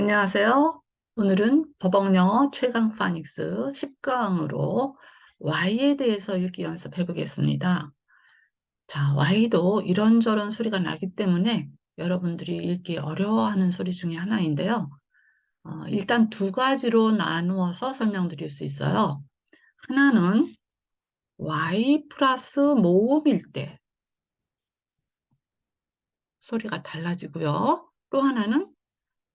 안녕하세요. 오늘은 버벅영어 최강 파닉스 10강으로 Y에 대해서 읽기 연습해 보겠습니다. 자, Y도 이런저런 소리가 나기 때문에 여러분들이 읽기 어려워하는 소리 중에 하나인데요. 일단 두 가지로 나누어서 설명드릴 수 있어요. 하나는 Y 플러스 모음일 때 소리가 달라지고요. 또 하나는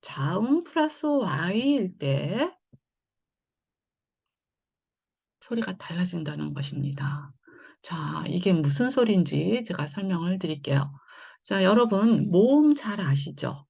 자음 플러스 Y일 때 소리가 달라진다는 것입니다. 자, 이게 무슨 소리인지 제가 설명을 드릴게요. 자, 여러분 모음 잘 아시죠?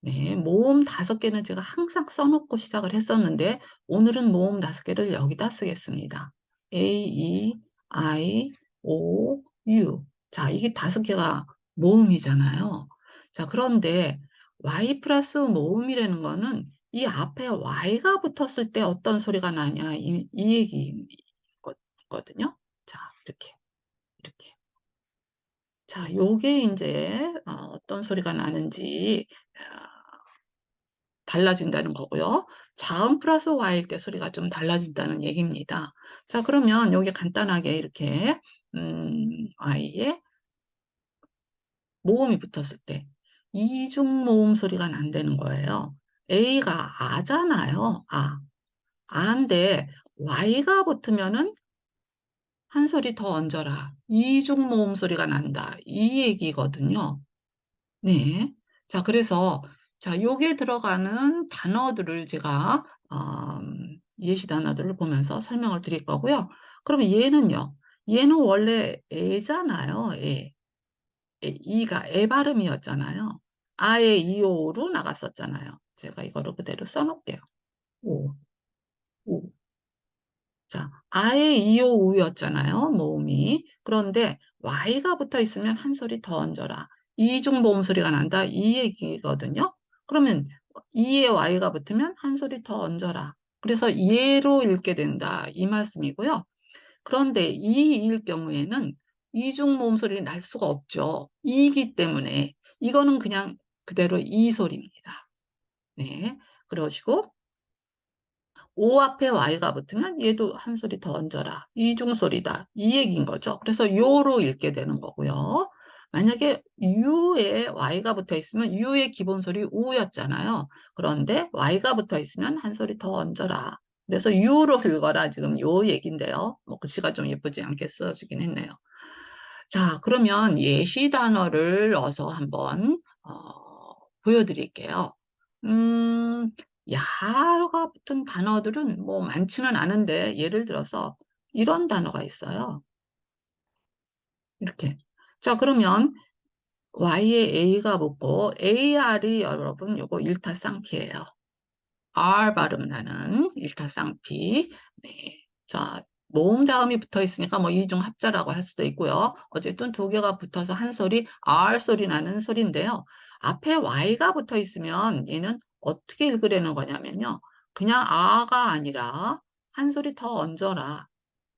네, 모음 5개는 제가 항상 써놓고 시작을 했었는데 오늘은 모음 5개를 여기다 쓰겠습니다. A, E, I, O, U. 자, 이게 5개가 모음이잖아요. 자, 그런데 Y 플러스 모음이라는 거는 이 앞에 Y가 붙었을 때 어떤 소리가 나냐 이 얘기거든요. 자, 이렇게. 자, 요게 이제 어떤 소리가 나는지 달라진다는 거고요. 자음 플러스 Y일 때 소리가 좀 달라진다는 얘기입니다. 자, 그러면 여기 간단하게 이렇게 Y에 모음이 붙었을 때 이중 모음 소리가 난다는 거예요. A가 아잖아요. 아인데 Y가 붙으면은 한 소리 더 얹어라. 이중 모음 소리가 난다. 이 얘기거든요. 네. 자, 그래서 자, 요게 들어가는 단어들을 제가 예시 단어들을 보면서 설명을 드릴 거고요. 그러면 얘는요. 얘는 원래 애잖아요. 애. 이가 애 발음이었잖아요. 아의 이오로 나갔었잖아요. 제가 이거를 그대로 써놓을게요. 오, 오. 자, 아의 이오 우였잖아요. 모음이. 그런데 Y가 붙어 있으면 한 소리 더 얹어라. 이중 모음 소리가 난다. 이 얘기거든요. 그러면 이에 Y가 붙으면 한 소리 더 얹어라. 그래서 얘로 읽게 된다. 이 말씀이고요. 그런데 이일 경우에는 이중 모음 소리가 날 수가 없죠. 이기 때문에 이거는 그냥 그대로 이 소리입니다. 네. 그러시고 O 앞에 Y가 붙으면 얘도 한 소리 더 얹어라. 이중소리다. 이 얘기인 거죠. 그래서 요로 읽게 되는 거고요. 만약에 U에 Y가 붙어 있으면 U의 기본 소리 우였잖아요. 그런데 Y가 붙어 있으면 한 소리 더 얹어라. 그래서 U로 읽어라. 지금 요 얘기인데요. 뭐 글씨가 좀 예쁘지 않게 써지긴 했네요. 자, 그러면 예시 단어를 넣어서 한번 보여드릴게요. 음, 야가 붙은 단어들은 뭐 많지는 않은데 예를 들어서 이런 단어가 있어요. 이렇게. 자, 그러면 Y에 A가 붙고 AR이 여러분 요거 일타쌍피예요. R 발음 나는 일타쌍피. 네. 자, 모음 자음이 붙어 있으니까 뭐 이중 합자라고 할 수도 있고요. 어쨌든 두 개가 붙어서 한 소리, R 소리 나는 소리인데요. 앞에 Y가 붙어 있으면 얘는 어떻게 읽으려는 거냐면요. 그냥 아가 아니라 한 소리 더 얹어라.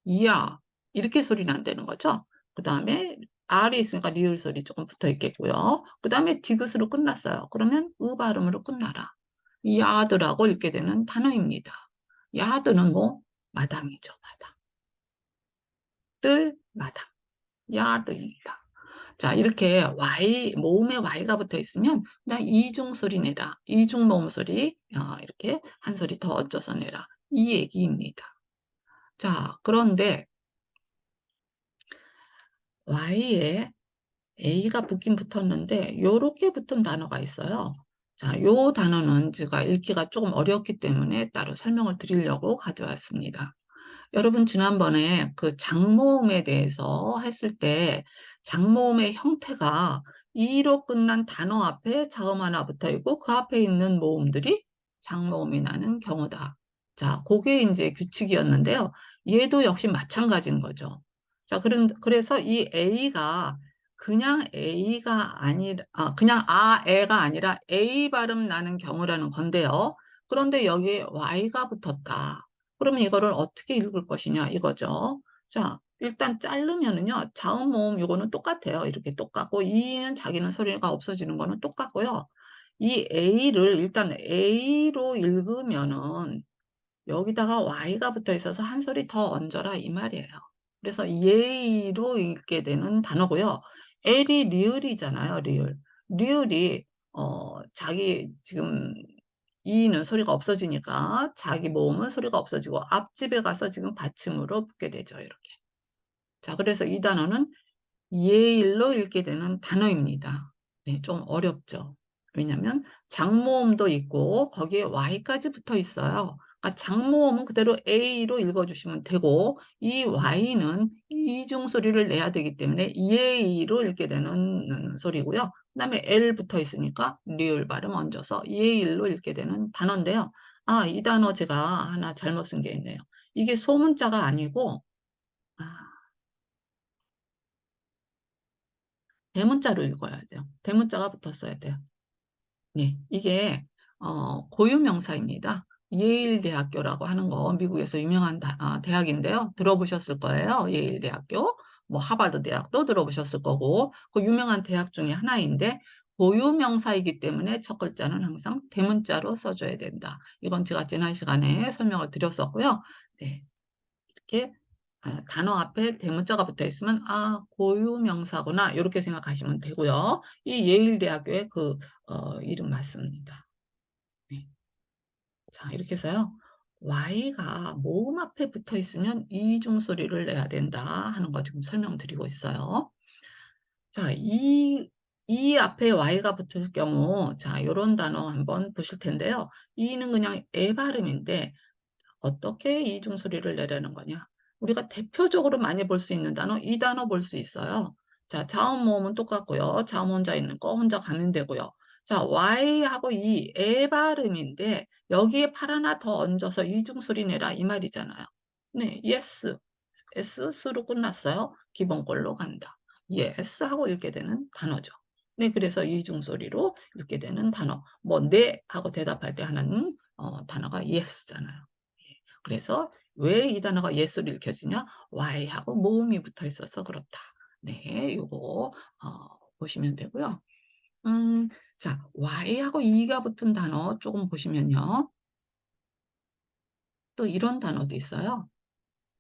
이야. 이렇게 소리 난다는 거죠. 그 다음에 R이 있으니까 리을 소리 조금 붙어 있겠고요. 그 다음에 디귿으로 끝났어요. 그러면 으 발음으로 끝나라. 야드라고 읽게 되는 단어입니다. 야드는 뭐? 마당이죠, 마당. 뜰, 마당. 야드입니다. 자, 이렇게 Y, 모음에 Y가 붙어 있으면 그냥 이중 소리 내라. 이중 모음 소리, 이렇게 한 소리 더 얹어서 내라. 이 얘기입니다. 자, 그런데 Y에 A가 붙긴 붙었는데 요렇게 붙은 단어가 있어요. 자, 요 단어는 제가 읽기가 조금 어렵기 때문에 따로 설명을 드리려고 가져왔습니다. 여러분 지난번에 그 장모음에 대해서 했을 때 장모음의 형태가 이로 끝난 단어 앞에 자음 하나 붙어 있고 그 앞에 있는 모음들이 장모음이 나는 경우다. 자, 그게 이제 규칙이었는데요. 얘도 역시 마찬가지인 거죠. 자, 그래서 이 A가 그냥 A가 아니라, 그냥 애가 아니라 A 발음 나는 경우라는 건데요. 그런데 여기에 Y가 붙었다. 그러면 이거를 어떻게 읽을 것이냐 이거죠. 자, 일단 자르면은요. 자음 모음 요거는 똑같아요. 이렇게 똑같고 이는 자기는 소리가 없어지는 거는 똑같고요. 이 A를 일단 A로 읽으면은 여기다가 Y가 붙어 있어서 한 소리 더 얹어라 이 말이에요. 그래서 예의로 읽게 되는 단어고요. L이 리을이잖아요, 리을. 리을이 자기 지금 이는 소리가 없어지니까 자기 모음은 소리가 없어지고 앞집에 가서 지금 받침으로 붙게 되죠, 이렇게. 자, 그래서 이 단어는 예일로 읽게 되는 단어입니다. 네, 좀 어렵죠. 왜냐하면 장모음도 있고 거기에 Y까지 붙어 있어요. 그러니까 장모음은 그대로 A로 읽어주시면 되고 이 Y는 이중 소리를 내야 되기 때문에 예의로 읽게 되는 소리고요. 그 다음에 L 붙어 있으니까 리을 발음 얹어서 예일로 읽게 되는 단어인데요. 아, 이 단어 제가 하나 잘못 쓴 게 있네요. 이게 소문자가 아니고 아, 대문자로 읽어야죠. 대문자가 붙었어야 돼요. 네, 이게 고유명사입니다. 예일 대학교라고 하는 거 미국에서 유명한 대학인데요. 들어보셨을 거예요. 예일 대학교, 뭐 하버드 대학도 들어보셨을 거고 그 유명한 대학 중에 하나인데 고유명사이기 때문에 첫 글자는 항상 대문자로 써줘야 된다. 이건 제가 지난 시간에 설명을 드렸었고요. 네, 이렇게 단어 앞에 대문자가 붙어 있으면 아, 고유명사구나 이렇게 생각하시면 되고요. 이 예일대학교의 그 이름 맞습니다. 네. 자, 이렇게 해서요. Y가 모음 앞에 붙어 있으면 이중 소리를 내야 된다 하는 거 지금 설명드리고 있어요. 자, 이 앞에 Y가 붙을 경우 자, 이런 단어 한번 보실 텐데요. 이는 그냥 애 발음인데 어떻게 이중 소리를 내려는 거냐? 우리가 대표적으로 많이 볼 수 있는 단어, 이 단어 볼 수 있어요. 자, 자음 모음은 똑같고요. 자음 혼자 있는 거 혼자 가면 되고요. 자, Y하고 이 애 발음인데 여기에 팔 하나 더 얹어서 이중 소리 내라 이 말이잖아요. 네, yes, S로 끝났어요. 기본꼴로 간다. yes 하고 읽게 되는 단어죠. 네, 그래서 이중 소리로 읽게 되는 단어. 뭐 네 하고 대답할 때 하는 단어가 yes잖아요. 그래서 왜 이 단어가 yes로 읽혀지냐? Y하고 모음이 붙어 있어서 그렇다. 네, 요거 보시면 되고요. 자, Y하고 E가 붙은 단어 조금 보시면요. 또 이런 단어도 있어요.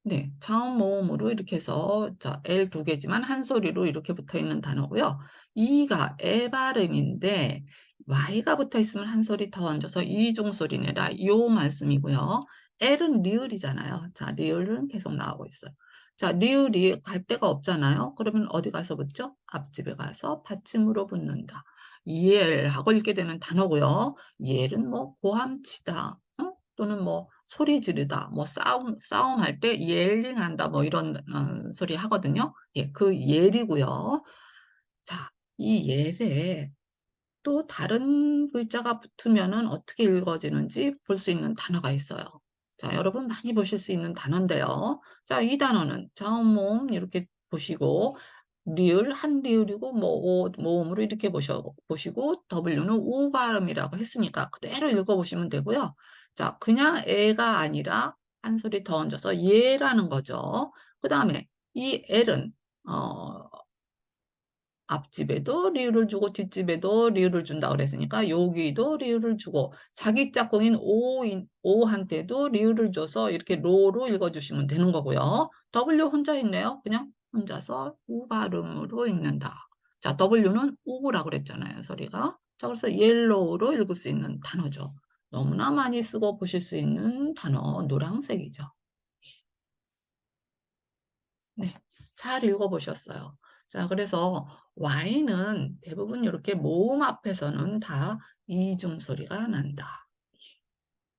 네, 자음 모음으로 이렇게 해서 자, L 두 개지만 한 소리로 이렇게 붙어 있는 단어고요. E가 에 발음인데 Y가 붙어 있으면 한 소리 더 얹어서 이중 소리 내라 요 말씀이고요. L은 리을이잖아요. 자, 리을은 계속 나오고 있어요. 자, 리을이 갈 데가 없잖아요. 그러면 어디 가서 붙죠? 앞집에 가서 받침으로 붙는다. 예하고 읽게 되는 단어고요. 예는 뭐 고함치다. 또는 뭐 소리 지르다, 뭐 싸움할 때 옐링한다, 뭐 이런 소리 하거든요. 예, 그 옐이고요. 자, 이 옐에 또 다른 글자가 붙으면은 어떻게 읽어지는지 볼 수 있는 단어가 있어요. 자, 여러분 많이 보실 수 있는 단어인데요. 자, 이 단어는 자음 모음 이렇게 보시고 리을 한 리을이고 뭐 모음으로 이렇게 보시고 W는 우 발음이라고 했으니까 그대로 읽어보시면 되고요. 자, 그냥 애가 아니라 한 소리 더 얹어서 예라는 거죠. 그 다음에 이 L은 어, 앞집에도 리을을 주고 뒷집에도 리을을 준다 그랬으니까 여기도 리을을 주고 자기 짝꿍인 오한테도 리을을 줘서 이렇게 로로 읽어주시면 되는 거고요. W 혼자 있네요. 그냥 혼자서 우 발음으로 읽는다. 자, W는 우구라고 그랬잖아요. 소리가. 자, 그래서 옐로우로 읽을 수 있는 단어죠. 너무나 많이 쓰고 보실 수 있는 단어 노란색이죠. 네, 잘 읽어보셨어요. 자, 그래서 Y는 대부분 이렇게 모음 앞에서는 다 이중 소리가 난다.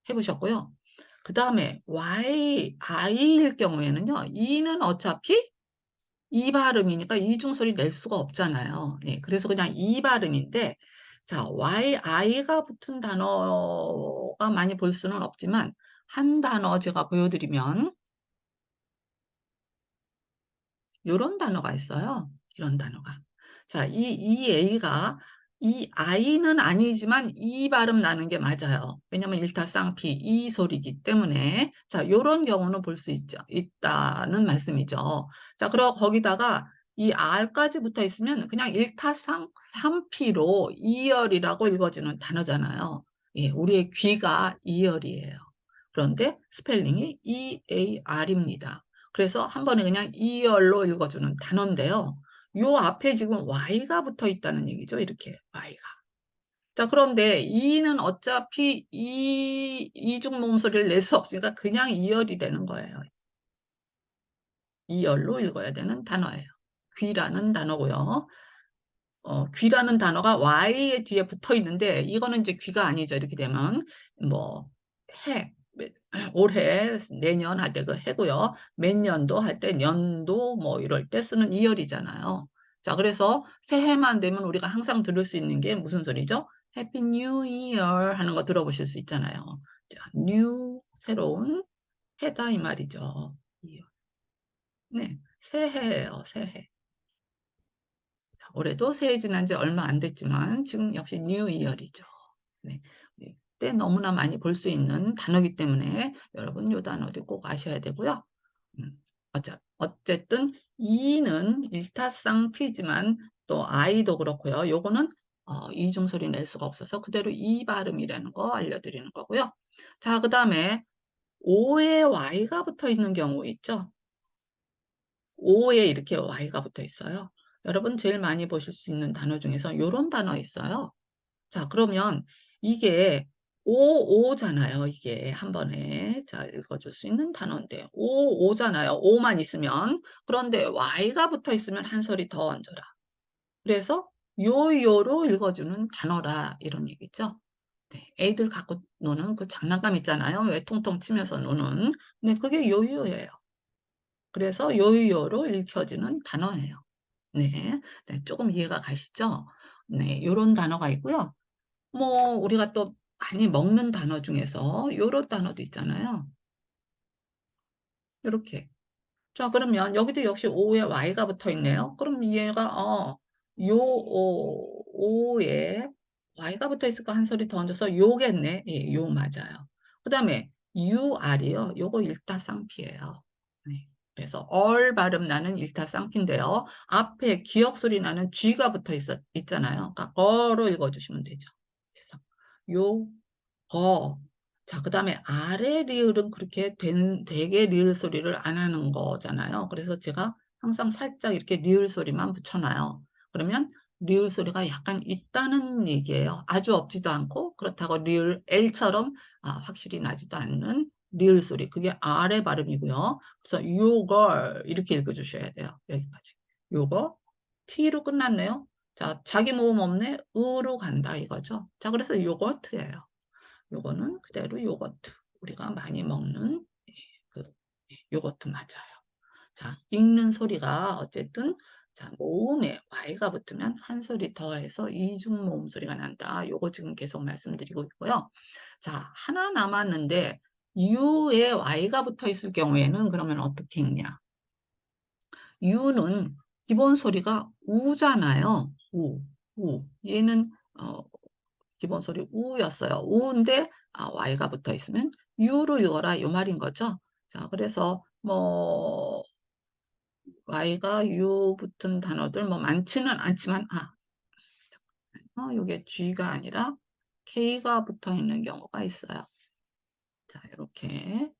해보셨고요. 그 다음에 I일 경우에는요, E는 어차피 이 발음이니까 이중 소리 낼 수가 없잖아요. 예, 그래서 그냥 이 발음인데, 자, I가 붙은 단어가 많이 볼 수는 없지만, 한 단어 제가 보여드리면, 이런 단어가 있어요. 이런 단어가. 자, 이 A가 이 I는 아니지만 이 발음 나는 게 맞아요. 왜냐면 일타쌍피 이 소리이기 때문에 자, 요런 경우는 볼 수 있다는 말씀이죠. 자, 그럼 거기다가 이 r까지 붙어 있으면 그냥 일타삼피로 이열이라고 읽어지는 단어잖아요. 예, 우리의 귀가 이열이에요. 그런데 스펠링이 EAR입니다. 그래서 한 번에 그냥 이열로 읽어주는 단어인데요. 요 앞에 지금 Y가 붙어 있다는 얘기죠. 이렇게 Y가. 자, 그런데 이는 어차피 이중 모음 소리를 낼 수 없으니까 그냥 이열이 되는 거예요. 이열로 읽어야 되는 단어예요. 귀라는 단어고요. 귀라는 단어가 Y의 뒤에 붙어 있는데 이거는 이제 귀가 아니죠. 이렇게 되면 뭐 해, 올해, 내년 할 때 그 해고요. 몇 년도 할 때 년도 뭐 이럴 때 쓰는 이열이잖아요. 자, 그래서 새해만 되면 우리가 항상 들을 수 있는 게 무슨 소리죠? 해피 뉴 이어 하는 거 들어보실 수 있잖아요. 자, 뉴 새로운 해다 이 말이죠. 이어. 네, 새해예요. 새해. 올해도 새해 지난 지 얼마 안 됐지만 지금 역시 뉴 이어이죠. 네. 네. 때 너무나 많이 볼 수 있는 단어이기 때문에 여러분 요 단어도 꼭 아셔야 되고요. 어쨌든 이는 일타쌍피지만 또 아이도 그렇고요. 요거는 이중소리 낼 수가 없어서 그대로 이 발음이라는 거 알려드리는 거고요. 자, 그 다음에 오에 Y가 붙어 있는 경우 있죠. 오에 이렇게 Y가 붙어 있어요. 여러분 제일 많이 보실 수 있는 단어 중에서 요런 단어 있어요. 자, 그러면 이게 오잖아요. 이게 한 번에. 자, 읽어줄 수 있는 단어인데 오잖아요. 오만 있으면. 그런데 Y가 붙어 있으면 한 소리 더 얹어라. 그래서 요요로 읽어주는 단어라 이런 얘기죠. 네, 애들 갖고 노는 그 장난감 있잖아요. 왜 통통 치면서 노는. 네, 그게 요요예요. 그래서 요요로 읽혀지는 단어예요. 네, 네, 조금 이해가 가시죠? 네, 요런 단어가 있고요. 뭐 우리가 또 많이 먹는 단어 중에서 요런 단어도 있잖아요. 요렇게. 자, 그러면 여기도 역시 오에 Y가 붙어 있네요. 그럼 얘가 요 오에 Y가 붙어 있을까 한 소리 더 얹어서 요겠네. 예, 요 맞아요. 그다음에 UR이요. 요거 일타쌍피예요. 네. 그래서 얼 발음 나는 일타쌍피인데요. 앞에 기역 소리 나는 G가 붙어 있잖아요. 그러니까 거로 읽어주시면 되죠. 그래서 요 자, 그다음에 아래 리을은 그렇게 되게 리을 소리를 안 하는 거잖아요. 그래서 제가 항상 살짝 이렇게 리을 소리만 붙여놔요. 그러면 리을 소리가 약간 있다는 얘기예요. 아주 없지도 않고 그렇다고 리을 L처럼 확실히 나지도 않는 리을 소리. 그게 아래 발음이고요. 그래서 요걸 이렇게 읽어주셔야 돼요. 여기까지. 요거 T로 끝났네요. 자, 자기 모음 없네. 으로 간다 이거죠. 자, 그래서 요거트예요. 요거는 그대로 요거트. 우리가 많이 먹는 그 요거트 맞아요. 자, 읽는 소리가 어쨌든 자, 모음에 Y가 붙으면 한 소리 더해서 이중 모음 소리가 난다. 요거 지금 계속 말씀드리고 있고요. 자, 하나 남았는데 U에 Y가 붙어 있을 경우에는 그러면 어떻게 읽냐? U는 기본 소리가 우잖아요. 우. 얘는 기본 소리 우였어요. 우인데 Y가 붙어 있으면 U로 읽어라 이 말인 거죠. 자, 그래서 뭐 Y가 U 붙은 단어들 뭐 많지는 않지만 요게 G가 아니라 K가 붙어 있는 경우가 있어요. 자, 이렇게.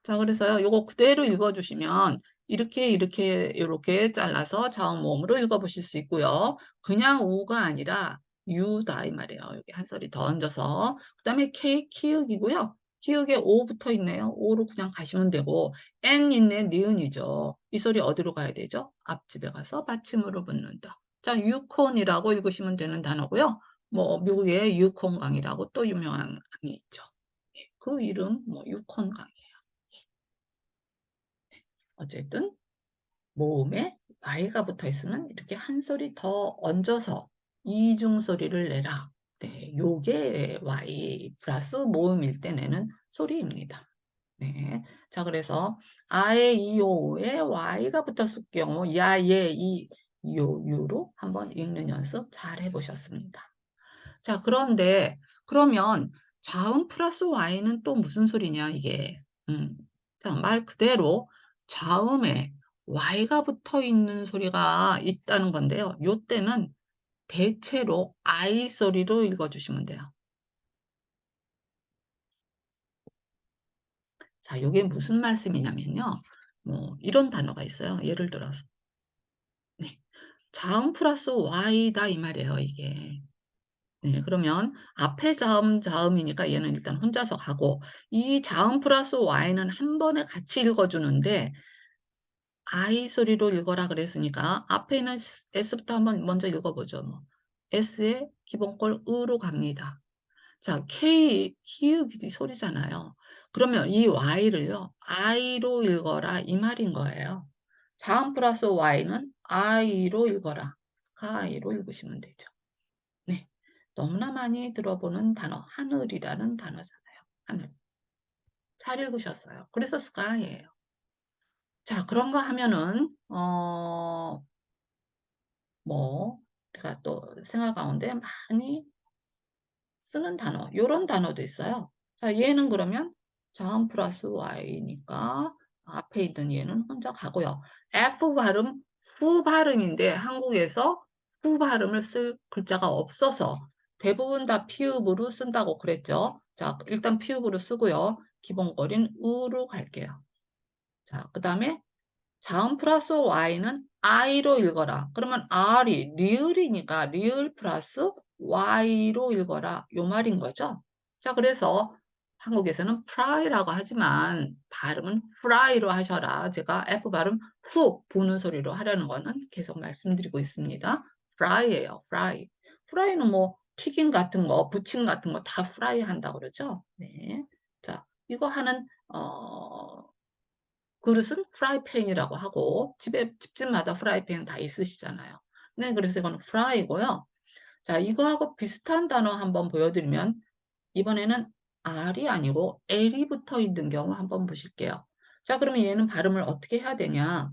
자, 그래서요. 요거 그대로 읽어주시면 이렇게 잘라서 자음 모음으로 읽어보실 수 있고요. 그냥 우가 아니라 유다 이 말이에요. 여기 한 소리 더 얹어서. 그 다음에 K 키읔이고요. 키읔에 오 붙어 있네요. 오로 그냥 가시면 되고 N 있네 니은이죠. 이 소리 어디로 가야 되죠? 앞집에 가서 받침으로 붙는다. 자, 유콘이라고 읽으시면 되는 단어고요. 뭐 미국의 유콘 강이라고 또 유명한 강이 있죠. 예, 그 이름 뭐 유콘 강. 어쨌든 모음에 Y가 붙어 있으면 이렇게 한 소리 더 얹어서 이중 소리를 내라. 네, 요게 Y 플러스 모음일 때 내는 소리입니다. 네. 자, 그래서 아에 이오에 Y가 붙었을 경우 야, 예, 이, 요, 유로 한번 읽는 연습 잘 해보셨습니다. 자, 그런데 그러면 자음 플러스 Y는 또 무슨 소리냐 이게. 자, 말 그대로 자음에 Y가 붙어 있는 소리가 있다는 건데요. 요때는 대체로 I 소리로 읽어 주시면 돼요. 자, 요게 무슨 말씀이냐면요. 뭐 이런 단어가 있어요. 예를 들어서 네. 자음 플러스 Y다 이 말이에요, 이게. 네. 그러면 앞에 자음, 자음이니까 얘는 일단 혼자서 가고 이 자음 플러스 Y는 한 번에 같이 읽어 주는데 I 소리로 읽어라 그랬으니까 앞에 있는 S부터 한번 먼저 읽어 보죠, 뭐. S의 기본꼴 으로 갑니다. 자, K 키읔이 소리잖아요. 그러면 이 Y를요. I로 읽어라 이 말인 거예요. 자음 플러스 Y는 I로 읽어라. sky로 읽으시면 되죠. 네. 너무나 많이 들어보는 단어 하늘이라는 단어잖아요. 하늘. 잘 읽으셨어요. 그래서 sky예요. 자, 그런 거 하면은 뭐 우리가 또 생활 가운데 많이 쓰는 단어 요런 단어도 있어요. 자, 얘는 그러면 자음 플러스 Y니까 앞에 있는 얘는 혼자 가고요. F 발음 후 발음인데 한국에서 후 발음을 쓸 글자가 없어서 대부분 다 피읍으로 쓴다고 그랬죠. 자, 일단 피읍으로 쓰고요. 기본거리는 으로 갈게요. 자, 그다음에 자음 플러스 Y는 I로 읽어라. 그러면 R이 리을이니까 리을 플러스 Y로 읽어라. 요 말인 거죠. 자, 그래서 한국에서는 fry라고 하지만 발음은 fry로 하셔라. 제가 F 발음 후 부는 소리로 하려는 거는 계속 말씀드리고 있습니다. fry예요. fry. fry는 뭐 튀김 같은 거, 부침 같은 거 다 fry 한다고 그러죠. 네. 자, 이거 하는 그릇은 프라이팬이라고 하고 집집마다 프라이팬 다 있으시잖아요. 네, 그래서 이거는 프라이고요. 자, 이거하고 비슷한 단어 한번 보여드리면 이번에는 R이 아니고 L이 붙어 있는 경우 한번 보실게요. 자, 그러면 얘는 발음을 어떻게 해야 되냐?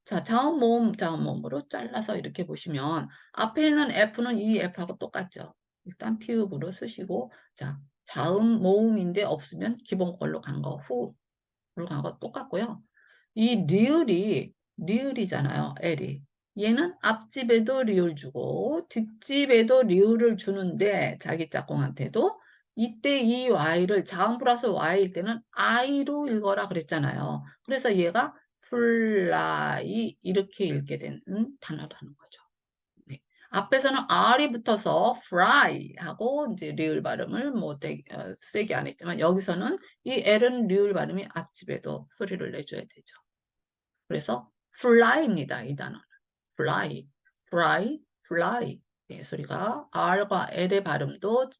자, 자음 모음 자음 모음으로 잘라서 이렇게 보시면 앞에 있는 F는 이 F하고 똑같죠. 일단 피읍으로 쓰시고 자, 자음 모음인데 없으면 기본 걸로 간 거 후로 간 거 똑같고요. 이 리을이잖아요. L이. 얘는 앞집에도 리을 주고 뒷집에도 리을을 주는데 자기 짝꿍한테도 이때 이 Y를 자음 플러스 Y일 때는 I로 읽어라 그랬잖아요. 그래서 얘가 fly 이렇게 읽게 되는 단어라는 거죠. 네. 앞에서는 R이 붙어서 fry 하고 이제 리을 발음을 뭐 세게 안 했지만 여기서는 이 L은 리을 발음이 앞집에도 소리를 내줘야 되죠. 그래서 fly입니다. 이 단어는. fly, fly, fly. 네, 소리가 R과 L의 발음도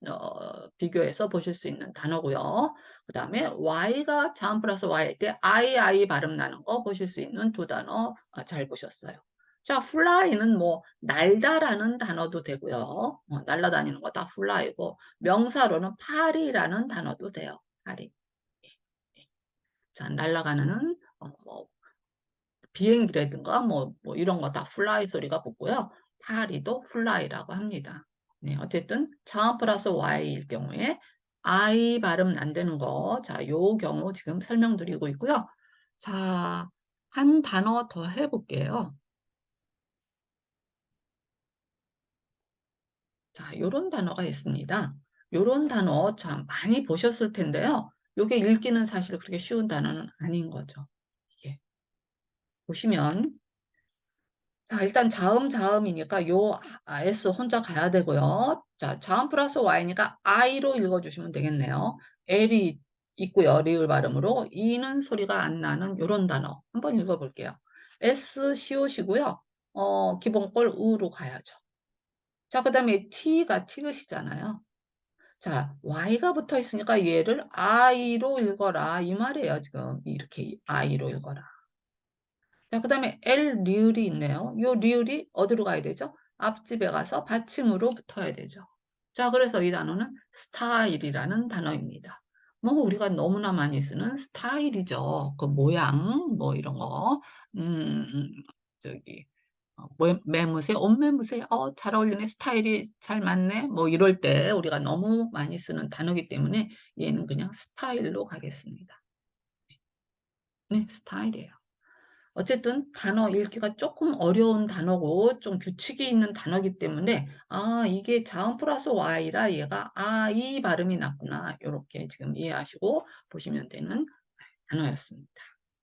비교해서 보실 수 있는 단어고요. 그 다음에 Y가 자음 플러스 Y일 때 I 발음 나는 거 보실 수 있는 두 단어 잘 보셨어요. 자, fly는 뭐 날다라는 단어도 되고요. 날아다니는 거 다 fly고 명사로는 파리라는 단어도 돼요. 파리. 예, 예. 자, 날아가는 뭐 비행기라든가 뭐 이런 거 다 fly 소리가 붙고요. 파리도 fly라고 합니다. 네, 어쨌든 자음 플러스 Y일 경우에 I 발음 안 되는 거, 자, 요 경우 지금 설명드리고 있고요. 자, 한 단어 더 해볼게요. 자, 요런 단어가 있습니다. 요런 단어 참 많이 보셨을 텐데요. 요게 읽기는 사실 그렇게 쉬운 단어는 아닌 거죠. 이게 보시면 자, 일단 자음, 자음이니까 요 S 혼자 가야 되고요. 자, 자음 플러스 Y니까 I로 읽어주시면 되겠네요. L이 있고요. 리을 발음으로. E는 소리가 안 나는 요런 단어. 한번 읽어볼게요. S 시옷이고요. 기본꼴 으로 가야죠. 자, 그 다음에 T가 티귿이잖아요. 자, Y가 붙어 있으니까 얘를 I로 읽어라. 이 말이에요, 지금. 이렇게 I로 읽어라. 자, 그다음에 L 리을이 있네요. 요 리을이 어디로 가야 되죠? 앞집에 가서 받침으로 붙어야 되죠. 자, 그래서 이 단어는 스타일이라는 단어입니다. 뭐 우리가 너무나 많이 쓰는 스타일이죠. 그 모양 뭐 이런 거. 저기 매무새, 옷 매무새, 잘 어울리네, 스타일이 잘 맞네, 뭐 이럴 때 우리가 너무 많이 쓰는 단어이기 때문에 얘는 그냥 스타일로 가겠습니다. 네, 스타일이에요. 어쨌든 단어 읽기가 조금 어려운 단어고 좀 규칙이 있는 단어이기 때문에 '아 이게 자음 플러스 y라 얘가 이 발음이 났구나.' 요렇게 지금 이해하시고 보시면 되는 단어였습니다.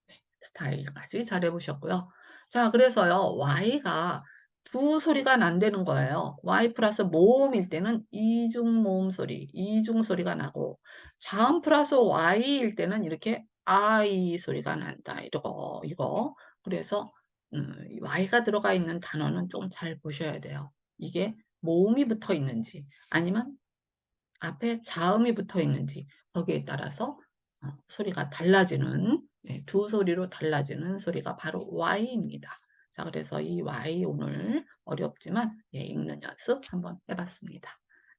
네. 스타일까지 잘해 보셨고요. 자 그래서요. Y가 두 소리가 난다는 거예요. Y 플러스 모음일 때는 이중 모음 소리, 이중 소리가 나고 자음 플러스 Y일 때는 이렇게 I 소리가 난다. 이거. 그래서 이 Y가 들어가 있는 단어는 좀 잘 보셔야 돼요. 이게 모음이 붙어 있는지 아니면 앞에 자음이 붙어 있는지 거기에 따라서 소리가 달라지는 두 소리로 달라지는 소리가 바로 Y입니다. 자 그래서 이 Y 오늘 어렵지만 읽는 연습 한번 해 봤습니다.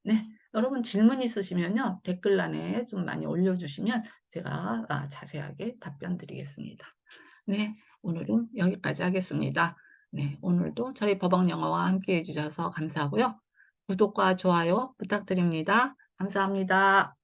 네. 여러분 질문 있으시면요. 댓글란에 좀 많이 올려주시면 제가 자세하게 답변 드리겠습니다. 네. 오늘은 여기까지 하겠습니다. 네. 오늘도 저희 버벅 영어와 함께 해 주셔서 감사하고요. 구독과 좋아요 부탁드립니다. 감사합니다.